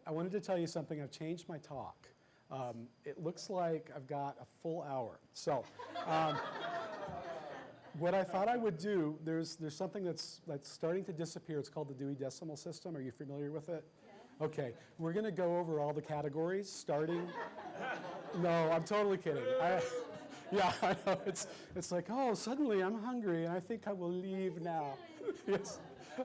I wanted to tell you something. I've changed my talk. It looks like I've got a full hour. So what I thought I would do, there's something that's starting to disappear. It's called the Dewey Decimal System. Are you familiar with it? Yeah. Okay. We're going to go over all the categories starting. No, I'm totally kidding. Yeah, I know. It's like, oh, suddenly I'm hungry, and I think I will leave now. Yes.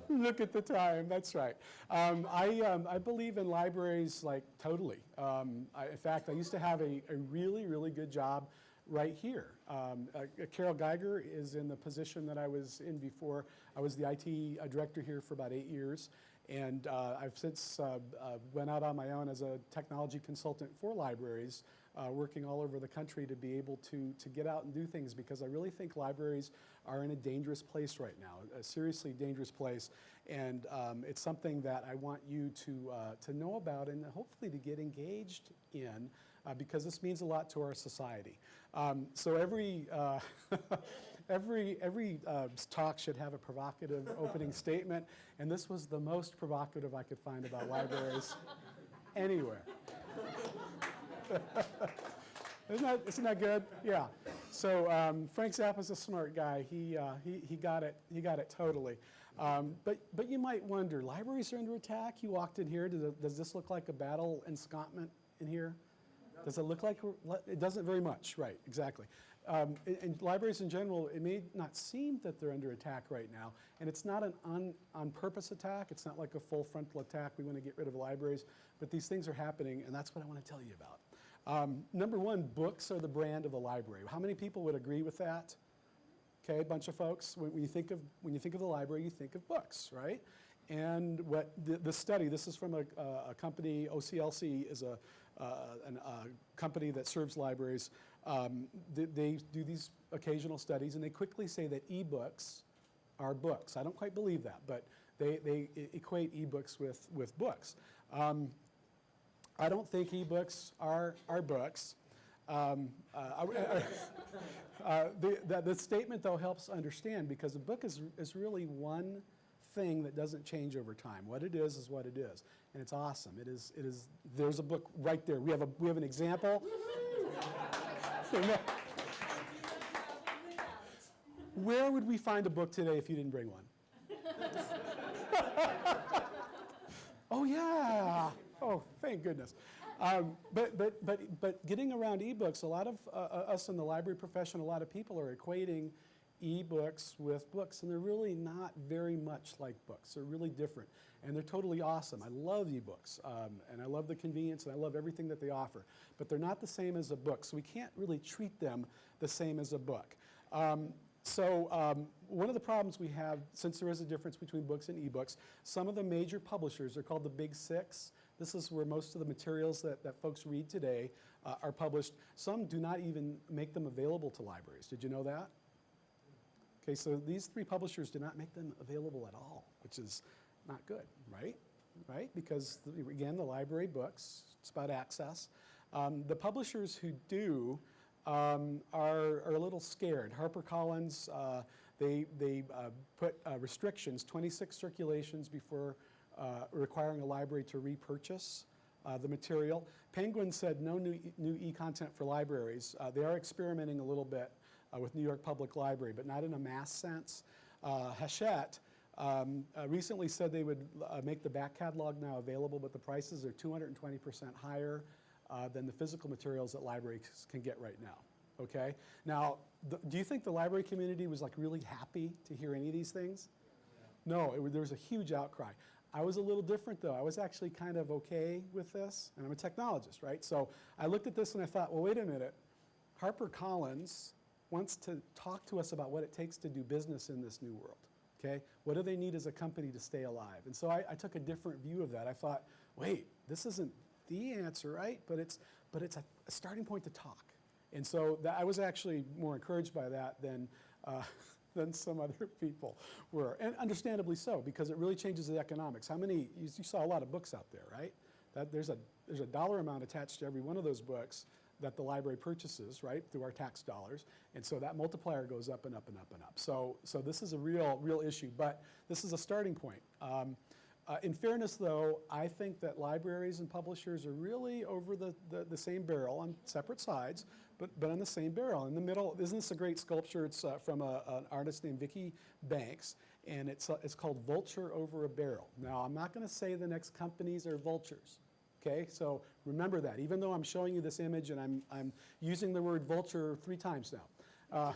Look at the time. That's right. I believe in libraries like totally. In fact, I used to have a really, really good job right here. Carol Geiger is in the position that I was in before. I was the IT director here for about 8 years. And I've since went out on my own as a technology consultant for libraries, working all over the country to be able to get out and do things, because I really think libraries are in a dangerous place right now, a seriously dangerous place. And it's something that I want you to know about and hopefully to get engaged in, because this means a lot to our society. So every talk should have a provocative opening statement, and this was the most provocative I could find about libraries anywhere. Isn't that good? Yeah. So Frank Zappa's a smart guy. He got it. He got it totally. But you might wonder, libraries are under attack. You walked in here. Does this look like a battle enscontment in here? Does it look like, it doesn't very much, right, exactly. And libraries in general, it may not seem that they're under attack right now, and it's not an on-purpose attack. It's not like a full frontal attack. We want to get rid of libraries, but these things are happening, and that's what I want to tell you about. Number one, books are the brand of the library. How many people would agree with that? Okay, a bunch of folks. When you think of the library, you think of books, right? And what the study, this is from a company, OCLC is a company that serves libraries. They do these occasional studies, and they quickly say that ebooks are books. I don't quite believe that, but they equate ebooks with books. I don't think ebooks are books. The statement, though, helps understand, because a book is really one thing that doesn't change over time. What it is what it is, and it's awesome. It is. There's a book right there. We have an example. Where would we find a book today if you didn't bring one? Oh yeah. Oh, thank goodness. But getting around ebooks, a lot of us in the library profession, a lot of people are equating ebooks with books, and they're really not very much like books. They're really different, and they're totally awesome. I love ebooks, and I love the convenience, and I love everything that they offer, but they're not the same as a book, so we can't really treat them the same as a book. One of the problems we have, since there is a difference between books and ebooks, some of the major publishers are called the Big Six. This is where most of the materials that folks read today are published. Some do not even make them available to libraries. Did you know that? Okay, so these three publishers do not make them available at all, which is not good, right? Right? Because, again, the library books, it's about access. The publishers who do are a little scared. HarperCollins, they put restrictions, 26 circulations before requiring a library to repurchase the material. Penguin said no new e-content for libraries. They are experimenting a little bit with New York Public Library, but not in a mass sense. Hachette recently said they would make the back catalog now available, but the prices are 220% higher than the physical materials that libraries can get right now. Okay? Now, do you think the library community was like really happy to hear any of these things? No, there was a huge outcry. I was a little different, though. I was actually kind of okay with this, and I'm a technologist, right? So I looked at this and I thought, well, wait a minute. HarperCollins wants to talk to us about what it takes to do business in this new world, okay? What do they need as a company to stay alive? And so I took a different view of that. I thought, wait, this isn't the answer, right? But it's a starting point to talk. And so I was actually more encouraged by that than some other people were, and understandably so, because it really changes the economics. How many, you saw a lot of books out there, right? There's a dollar amount attached to every one of those books that the library purchases, right, through our tax dollars, and so that multiplier goes up and up and up and up. So this is a real issue, but this is a starting point. In fairness, though, I think that libraries and publishers are really over the same barrel on separate sides, but on the same barrel. In the middle, isn't this a great sculpture? It's from an artist named Vicki Banks, and it's called Vulture over a Barrel. Now, I'm not going to say the next companies are vultures, okay? So remember that. Even though I'm showing you this image and I'm using the word vulture 3 times now.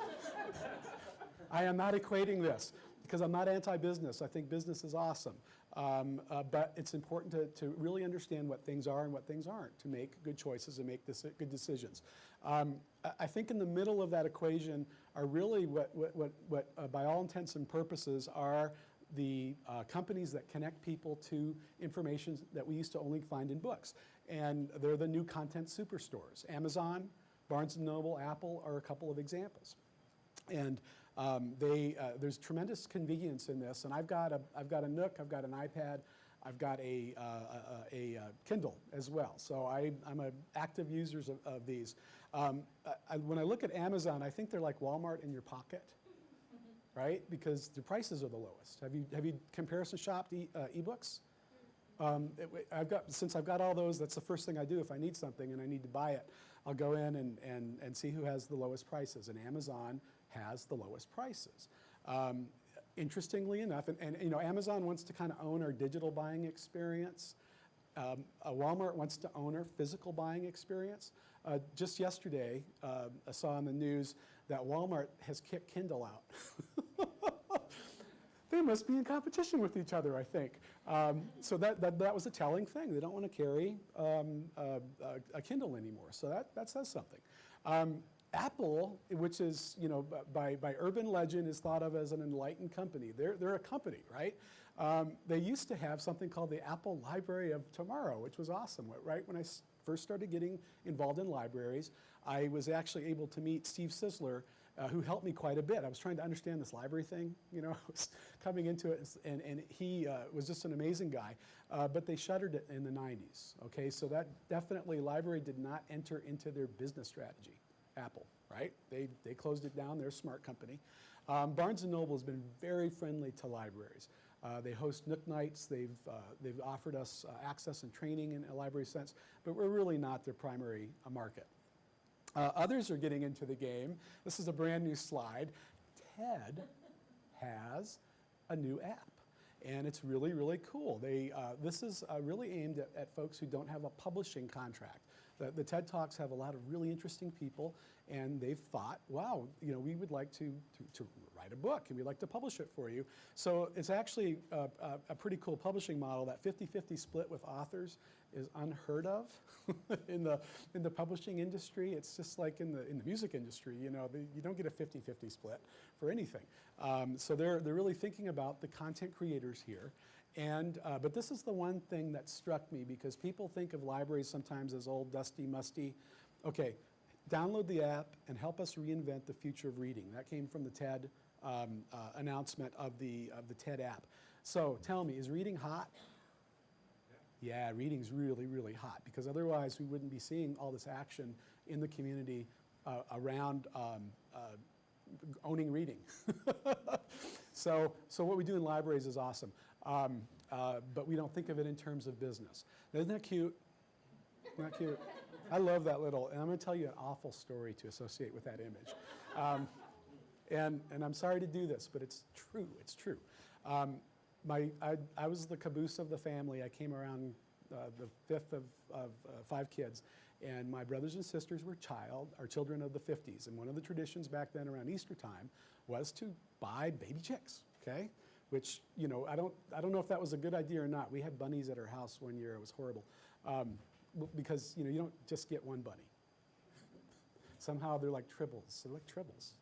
I am not equating this because I'm not anti-business. I think business is awesome. But it's important to really understand what things are and what things aren't to make good choices and make good decisions. I think in the middle of that equation are really what by all intents and purposes, are the companies that connect people to information that we used to only find in books. And they're the new content superstores. Amazon, Barnes & Noble, Apple are a couple of examples. And there's tremendous convenience in this, and I've got a Nook, I've got an iPad, I've got a Kindle as well. So I'm an active user of these. When I look at Amazon, I think they're like Walmart in your pocket, right? Because the prices are the lowest. Have you comparison shopped ebooks? Since I've got all those, that's the first thing I do if I need something and I need to buy it. I'll go in and see who has the lowest prices, and Amazon has the lowest prices. Interestingly enough, and you know, Amazon wants to kind of own our digital buying experience. Walmart wants to own our physical buying experience. Just yesterday, I saw on the news that Walmart has kicked Kindle out. They must be in competition with each other, I think. So that was a telling thing. They don't want to carry a Kindle anymore. So that says something. Apple, which is, you know, by urban legend is thought of as an enlightened company. They're a company, right? They used to have something called the Apple Library of Tomorrow, which was awesome. Right when I first started getting involved in libraries, I was actually able to meet Steve Sisler, who helped me quite a bit. I was trying to understand this library thing, you know, I was coming into it, and he was just an amazing guy. But they shuttered it in the 90s, okay? So that definitely, library did not enter into their business strategy. Apple, right? They closed it down. They're a smart company. Barnes & Noble has been very friendly to libraries. They host Nook Nights. They've offered us access and training in a library sense, but we're really not their primary market. Others are getting into the game. This is a brand new slide. TED has a new app, and it's really, really cool. This is really aimed at folks who don't have a publishing contract. The TED Talks have a lot of really interesting people, and they've thought, wow, you know, we would like to write a book, and we'd like to publish it for you. So it's actually a pretty cool publishing model. That 50-50 split with authors is unheard of in the publishing industry. It's just like in the music industry, you know, you don't get a 50-50 split for anything. So they're really thinking about the content creators here. And, but this is the one thing that struck me, because people think of libraries sometimes as old, dusty, musty. Okay, download the app and help us reinvent the future of reading. That came from the TED announcement of the TED app. So tell me, is reading hot? Yeah, reading's really, really hot, because otherwise we wouldn't be seeing all this action in the community around owning reading. So what we do in libraries is awesome. But we don't think of it in terms of business. Isn't that cute? Isn't that cute? I love that little, and I'm going to tell you an awful story to associate with that image. And I'm sorry to do this, but it's true. It's true. I was the caboose of the family. I came around the fifth of 5 kids, and my brothers and sisters were children of the 50s. And one of the traditions back then around Easter time was to buy baby chicks, okay? Which, you know, I don't know if that was a good idea or not. We had bunnies at our house one year. It was horrible. Because, you know, you don't just get one bunny. Somehow they're like tribbles. They're like tribbles.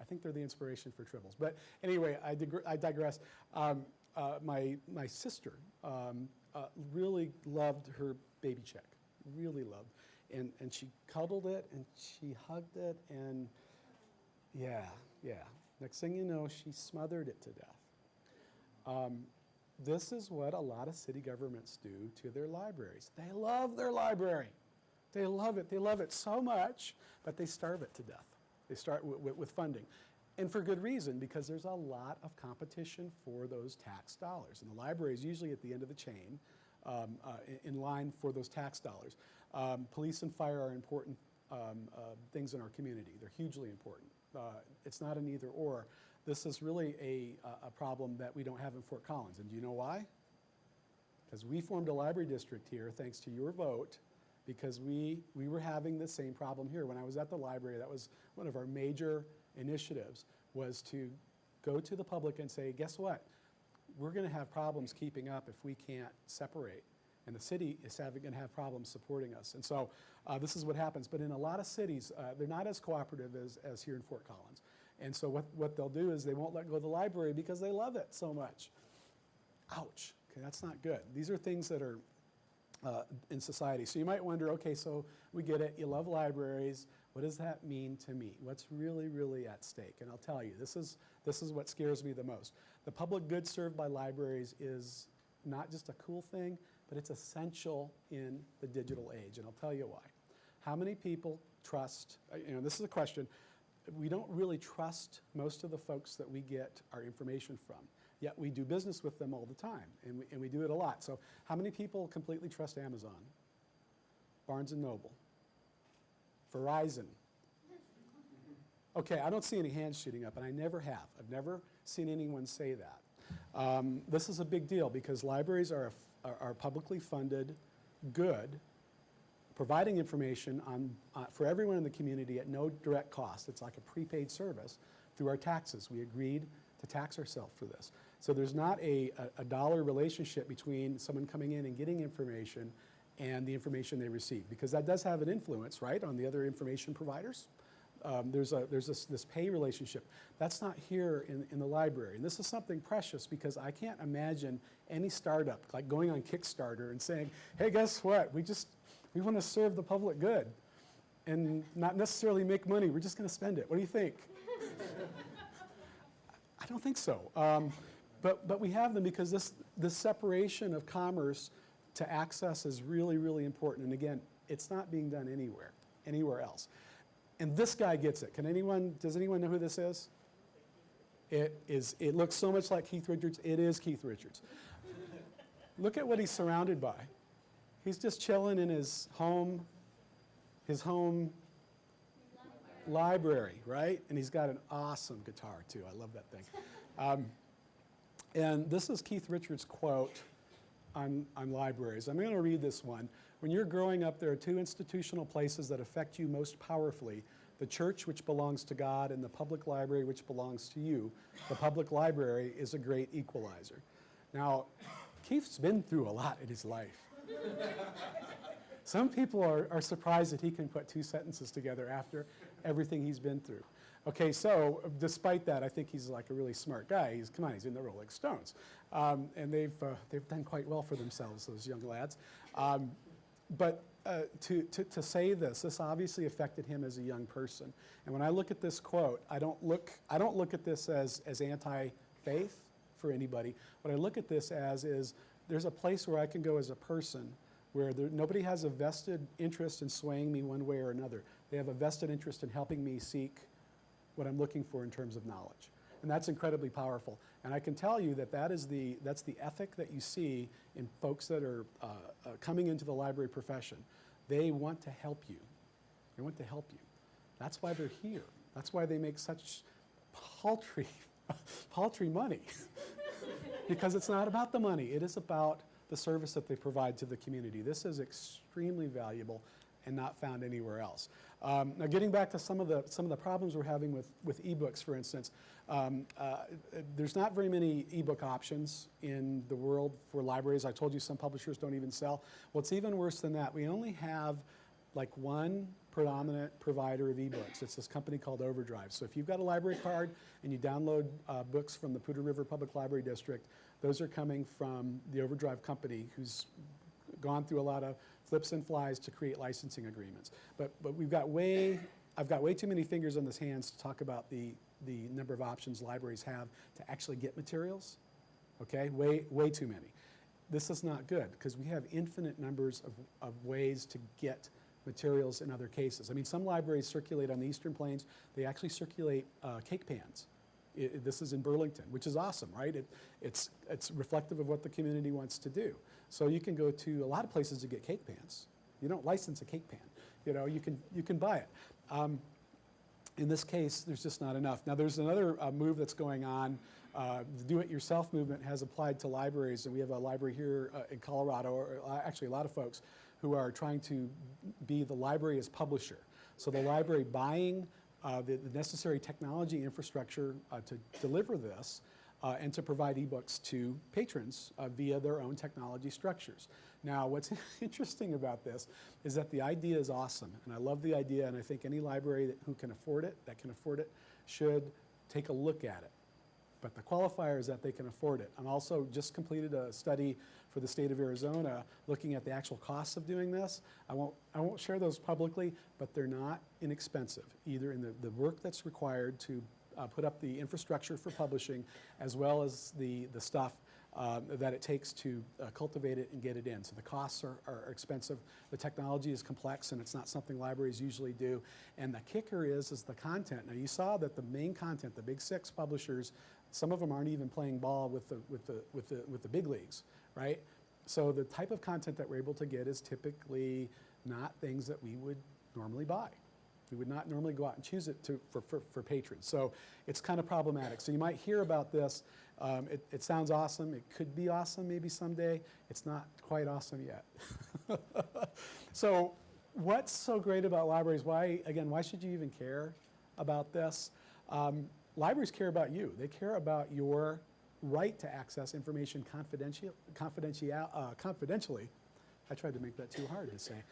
I think they're the inspiration for tribbles. But anyway, I digress. My sister really loved her baby chick, really loved. And she cuddled it, and she hugged it, and yeah. Next thing you know, she smothered it to death. This is what a lot of city governments do to their libraries. They love their library. They love it. They love it so much, but they starve it to death. They start with funding. And for good reason, because there's a lot of competition for those tax dollars. And the library is usually at the end of the chain in line for those tax dollars. Police and fire are important things in our community. They're hugely important. It's not an either or. This is really a problem that we don't have in Fort Collins. And do you know why? Because we formed a library district here thanks to your vote, because we were having the same problem here. When I was at the library, that was one of our major initiatives, was to go to the public and say, guess what? We're going to have problems keeping up if we can't separate. And the city is going to have problems supporting us. And so this is what happens. But in a lot of cities, they're not as cooperative as here in Fort Collins. And so what they'll do is they won't let go of the library because they love it so much. Ouch. Okay, that's not good. These are things that are in society. So you might wonder, okay, so we get it. You love libraries. What does that mean to me? What's really, really at stake? And I'll tell you, this is what scares me the most. The public good served by libraries is not just a cool thing, but it's essential in the digital age, and I'll tell you why. How many people trust, this is a question, we don't really trust most of the folks that we get our information from, yet we do business with them all the time, and we do it a lot. So how many people completely trust Amazon, Barnes & Noble, Verizon? Okay, I don't see any hands shooting up, and I never have. I've never seen anyone say that. This is a big deal because libraries are publicly funded good, providing information for everyone in the community at no direct cost. It's like a prepaid service through our taxes. We agreed to tax ourselves for this. So there's not a dollar relationship between someone coming in and getting information and the information they receive, because that does have an influence, right, on the other information providers. There's this pay relationship. That's not here in the library. And this is something precious because I can't imagine any startup like going on Kickstarter and saying, hey, guess what? We want to serve the public good and not necessarily make money. We're just going to spend it. What do you think? I don't think so. But we have them because this separation of commerce to access is really, really important. And again, it's not being done anywhere else. And this guy gets it. Does anyone know who this is? It looks so much like Keith Richards. It is Keith Richards. Look at what he's surrounded by. He's just chilling in his home library, right? And he's got an awesome guitar too. I love that thing. And this is Keith Richards' quote on libraries. I'm going to read this one. When you're growing up, there are two institutional places that affect you most powerfully: the church, which belongs to God, and the public library, which belongs to you. The public library is a great equalizer. Now, Keith's been through a lot in his life. Some people are surprised that he can put two sentences together after everything he's been through. Okay, so despite that, I think he's like a really smart guy. He's in the Rolling Stones. And they've done quite well for themselves, those young lads. But to say this obviously affected him as a young person. And when I look at this quote, I don't look at this as anti-faith for anybody. What I look at this as is there's a place where I can go as a person where nobody has a vested interest in swaying me one way or another. They have a vested interest in helping me seek what I'm looking for in terms of knowledge. And that's incredibly powerful. And I can tell you that's the ethic that you see in folks that are coming into the library profession. They want to help you. They want to help you. That's why they're here. That's why they make such paltry money. Because it's not about the money. It is about the service that they provide to the community. This is extremely valuable and not found anywhere else. Now, getting back to some of the problems we're having with ebooks, for instance, there's not very many ebook options in the world for libraries. I told you some publishers don't even sell. Well, it's even worse than that. We only have like one predominant provider of ebooks. It's this company called Overdrive. So if you've got a library card and you download books from the Poudre River Public Library District, those are coming from the Overdrive company, who's gone through a lot of flips and flies to create licensing agreements. But I've got way too many fingers on this hands to talk about the number of options libraries have to actually get materials. Okay, way too many. This is not good because we have infinite numbers of ways to get materials in other cases. I mean, some libraries circulate on the Eastern Plains. They actually circulate cake pans. This is in Burlington, which is awesome, right? It's reflective of what the community wants to do. So you can go to a lot of places to get cake pans. You don't license a cake pan. You know, you can buy it. In this case, there's just not enough. Now, there's another move that's going on. The do-it-yourself movement has applied to libraries, and we have a library here in Colorado, or actually a lot of folks, who are trying to be the library as publisher. So the library buying the necessary technology infrastructure to deliver this and to provide ebooks to patrons via their own technology structures. Now, what's interesting about this is that the idea is awesome, and I love the idea, and I think any library that can afford it, should take a look at it. But the qualifier is that they can afford it. I'm also just completed a study for the state of Arizona looking at the actual costs of doing this. I won't share those publicly, but they're not inexpensive, either in the work that's required to put up the infrastructure for publishing, as well as the stuff that it takes to cultivate it and get it in. So the costs are expensive. The technology is complex, and it's not something libraries usually do. And the kicker is the content. Now, you saw that the main content, the big six publishers, some of them aren't even playing ball with the big leagues, right? So the type of content that we're able to get is typically not things that we would normally buy. We would not normally go out and choose it for patrons. So it's kind of problematic. So you might hear about this. It sounds awesome. It could be awesome maybe someday. It's not quite awesome yet. So what's so great about libraries? Why should you even care about this? Libraries care about you. They care about your right to access information confidentially. I tried to make that too hard to say.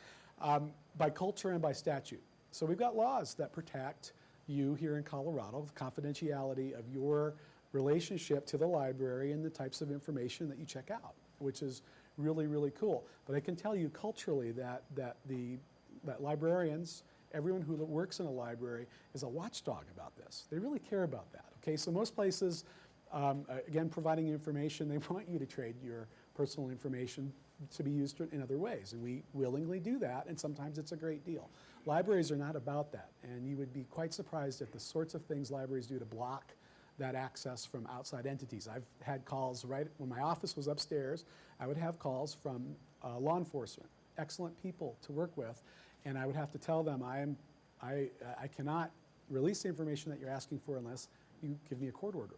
By culture and by statute. So we've got laws that protect you here in Colorado, the confidentiality of your relationship to the library and the types of information that you check out, which is really, really cool. But I can tell you culturally that librarians, everyone who works in a library, is a watchdog about this. They really care about that. Okay, so most places, again, providing information, they want you to trade your personal information to be used in other ways, and we willingly do that, and sometimes it's a great deal. Libraries are not about that, and you would be quite surprised at the sorts of things libraries do to block that access from outside entities. I've had calls right when my office was upstairs. I would have calls from law enforcement, excellent people to work with, and I would have to tell them I cannot release the information that you're asking for unless you give me a court order.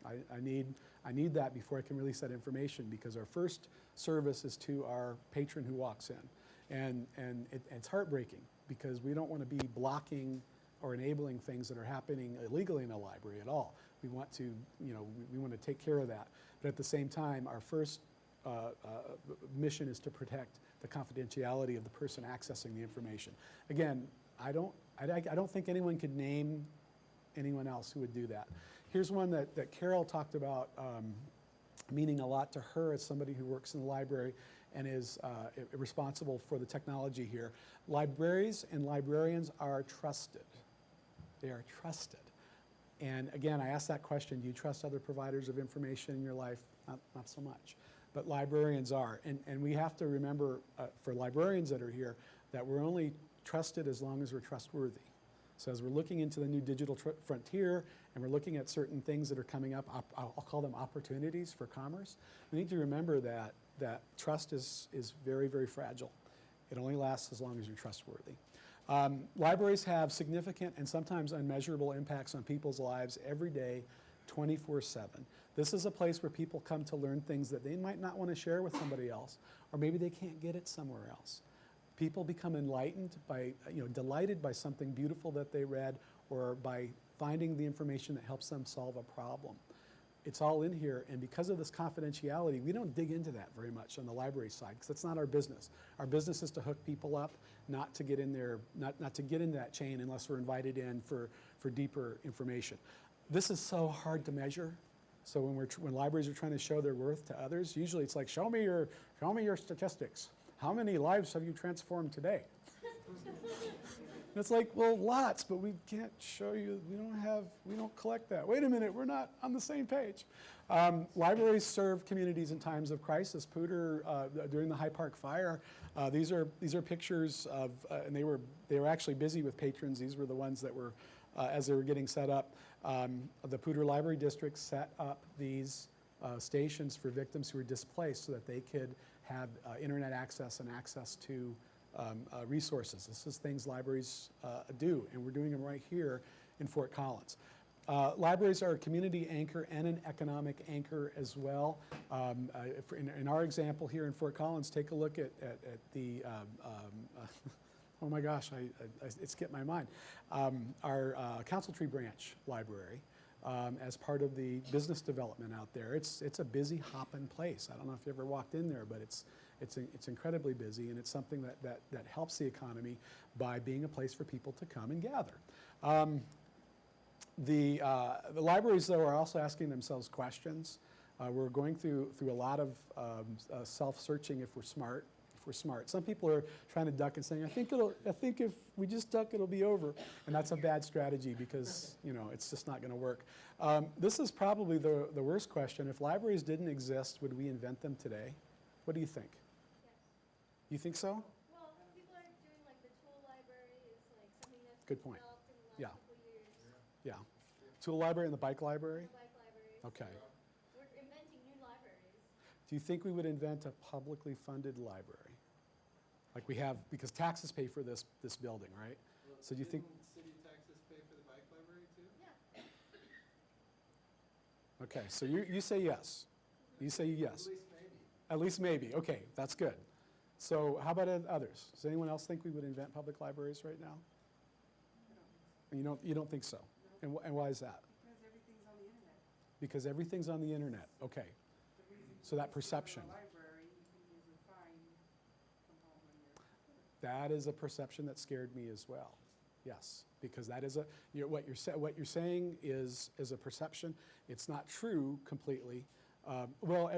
I need that before I can release that information, because our first service is to our patron who walks in. And it's heartbreaking, because we don't want to be blocking or enabling things that are happening illegally in a library at all. We want to, we want to take care of that. But at the same time, our first mission is to protect the confidentiality of the person accessing the information. Again, I don't think anyone could name anyone else who would do that. Here's one that Carol talked about meaning a lot to her as somebody who works in the library and is responsible for the technology here. Libraries and librarians are trusted. They are trusted. And again, I asked that question, do you trust other providers of information in your life? Not so much. But librarians are. And we have to remember, for librarians that are here, that we're only trusted as long as we're trustworthy. So as we're looking into the new digital frontier and we're looking at certain things that are coming up, I'll call them opportunities for commerce, we need to remember that trust is very, very fragile. It only lasts as long as you're trustworthy. Libraries have significant and sometimes unmeasurable impacts on people's lives every day, 24/7. This is a place where people come to learn things that they might not want to share with somebody else, or maybe they can't get it somewhere else. People become enlightened by, delighted by something beautiful that they read, or by finding the information that helps them solve a problem. It's all in here, and because of this confidentiality, we don't dig into that very much on the library side, because that's not our business. Our business is to hook people up, not to get in there, not to get into that chain unless we're invited in for deeper information. This is so hard to measure. So when libraries are trying to show their worth to others, usually it's like, show me your statistics. How many lives have you transformed today? it's like, well, lots, but we can't show you, we don't collect that. Wait a minute, we're not on the same page. Libraries serve communities in times of crisis. Pooter, during the High Park fire, these are pictures of, and they were actually busy with patrons. These were the ones that were, as they were getting set up. The Pooter Library District set up these stations for victims who were displaced so that they could have internet access and access to resources. This is things libraries do, and we're doing them right here in Fort Collins. Libraries are a community anchor and an economic anchor as well. In our example here in Fort Collins, take a look at the, oh my gosh, it skipped my mind. Our Council Tree Branch Library, as part of the business development out there. It's a busy hopping place. I don't know if you ever walked in there, but it's incredibly busy, and it's something that helps the economy by being a place for people to come and gather. The libraries, though, are also asking themselves questions. We're going through a lot of self-searching if we're smart. Some people are trying to duck and saying, I think if we just duck, it'll be over. And that's a bad strategy because, it's just not going to work. This is probably the worst question. If libraries didn't exist, would we invent them today? What do you think? Yes. You think so? Well, people are doing like the tool library is like something that's Good point. developed in the last couple of years. Yeah. Tool library and the bike library? The bike library. Okay. So we're inventing new libraries. Do you think we would invent a publicly funded library? Like we have, because taxes pay for this building, right? Well, so do you think? City taxes pay for the bike library too? Yeah. Okay, so you say yes. You say yes. At least maybe. At least maybe. Okay, that's good. So how about others? Does anyone else think we would invent public libraries right now? You don't think so? No. And why is that? Because everything's on the internet. Because everything's on the internet. Okay. The reason So that you perception. go to a library, you can usually find from home when you're. That is a perception that scared me as well. Yes, because that is what you're saying is a perception. It's not true completely. Well,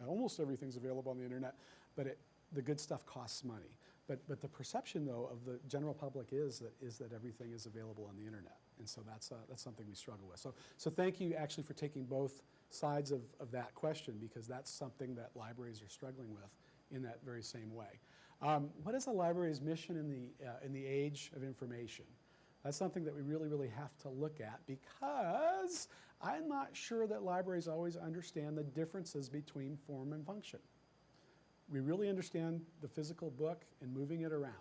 almost everything's available on the internet, but the good stuff costs money. But the perception, though, of the general public is that everything is available on the internet, and so that's something we struggle with. So thank you actually for taking both sides of that question, because that's something that libraries are struggling with in that very same way. What is a library's mission in the age of information? That's something that we really, really have to look at, because I'm not sure that libraries always understand the differences between form and function. We really understand the physical book and moving it around.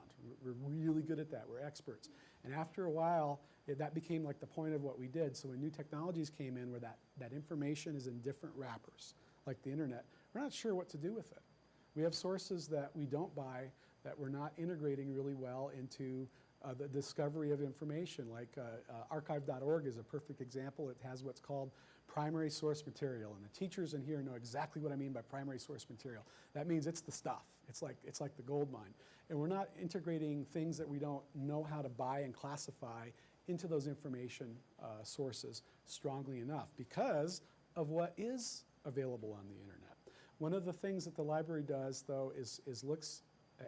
We're really good at that. We're experts. And after a while, that became like the point of what we did. So when new technologies came in where that information is in different wrappers, like the internet, we're not sure what to do with it. We have sources that we don't buy that we're not integrating really well into the discovery of information. Like archive.org is a perfect example. It has what's called primary source material, and the teachers in here know exactly what I mean by primary source material. That means it's the stuff. It's like the gold mine. And we're not integrating things that we don't know how to buy and classify into those information sources strongly enough because of what is available on the internet. One of the things that the library does, though, is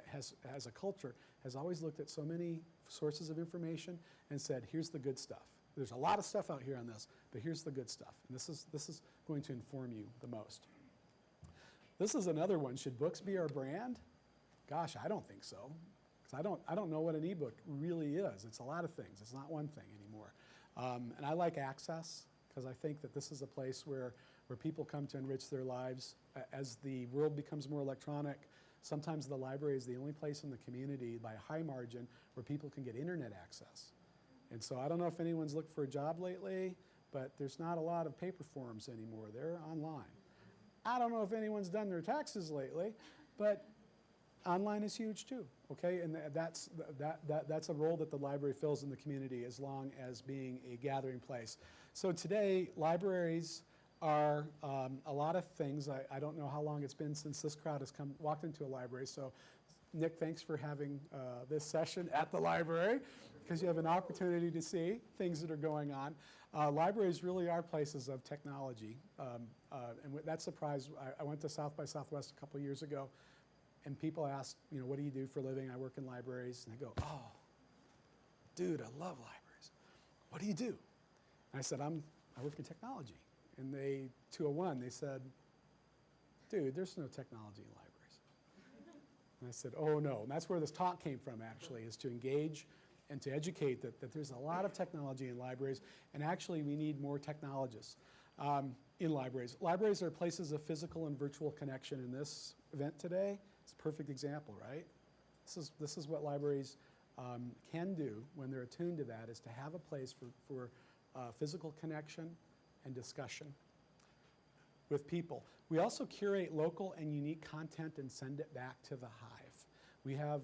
has a culture, has always looked at so many sources of information and said, here's the good stuff. There's a lot of stuff out here on this, but here's the good stuff. And this is going to inform you the most. This is another one. Should books be our brand? Gosh, I don't think so. Because I don't know what an ebook really is. It's a lot of things. It's not one thing anymore. And I like access, because I think that this is a place where people come to enrich their lives. As the world becomes more electronic, sometimes the library is the only place in the community by a high margin where people can get internet access. And so I don't know if anyone's looked for a job lately, but there's not a lot of paper forms anymore. They're online. I don't know if anyone's done their taxes lately, but online is huge too, okay? And that's a role that the library fills in the community as long as being a gathering place. So today, libraries are a lot of things. I don't know how long it's been since this crowd has walked into a library. So Nick, thanks for having this session at the library, because you have an opportunity to see things that are going on. Libraries really are places of technology. And that surprised, I went to South by Southwest a couple years ago, and people asked, what do you do for a living? I work in libraries. And they go, oh, dude, I love libraries. What do you do? And I said, I work in technology. And 201, they said, dude, there's no technology in libraries. And I said, oh no. And that's where this talk came from, actually, is to engage and to educate that there's a lot of technology in libraries, and actually we need more technologists in libraries. Libraries are places of physical and virtual connection. In this event today, it's a perfect example, right? This is what libraries can do when they're attuned to that, is to have a place for physical connection and discussion with people. We also curate local and unique content and send it back to the hive. We have,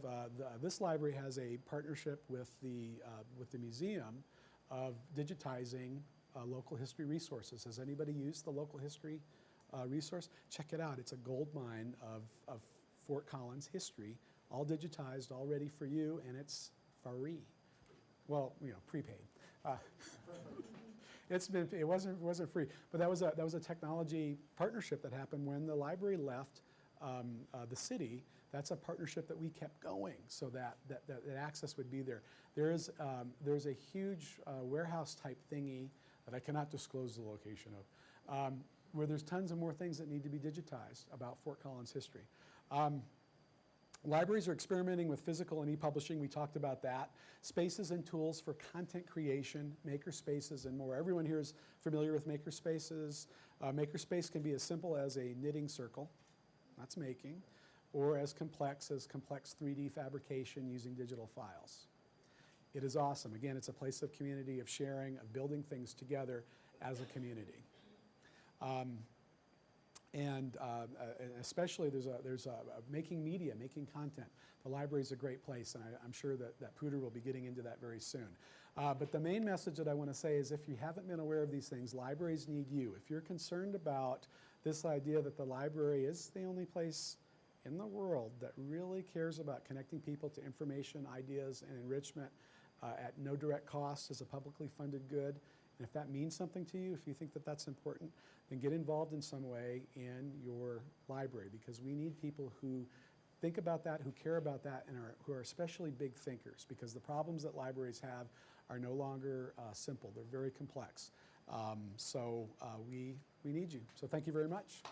this library has a partnership with the museum of digitizing local history resources. Has anybody used the local history resource? Check it out. It's a gold mine of Fort Collins history, all digitized, all ready for you, and it's free. Well, prepaid. It wasn't free, but that was a technology partnership that happened when the library left the city. That's a partnership that we kept going so that access would be there. There's a huge warehouse type thingy that I cannot disclose the location of, where there's tons of more things that need to be digitized about Fort Collins history. Libraries are experimenting with physical and e-publishing. We talked about that. Spaces and tools for content creation, maker spaces, and more. Everyone here is familiar with maker spaces. Makerspace can be as simple as a knitting circle, that's making, or as complex 3D fabrication using digital files. It is awesome. Again, it's a place of community, of sharing, of building things together as a community. And especially there's a making media, making content. The library is a great place, and I'm sure that Pooter will be getting into that very soon. But the main message that I want to say is, if you haven't been aware of these things, libraries need you. If you're concerned about this idea that the library is the only place in the world that really cares about connecting people to information, ideas, and enrichment at no direct cost as a publicly funded good, and if that means something to you, if you think that that's important, then get involved in some way in your library, because we need people who think about that, who care about that, and who are especially big thinkers, because the problems that libraries have are no longer simple. They're very complex. So we need you. So thank you very much.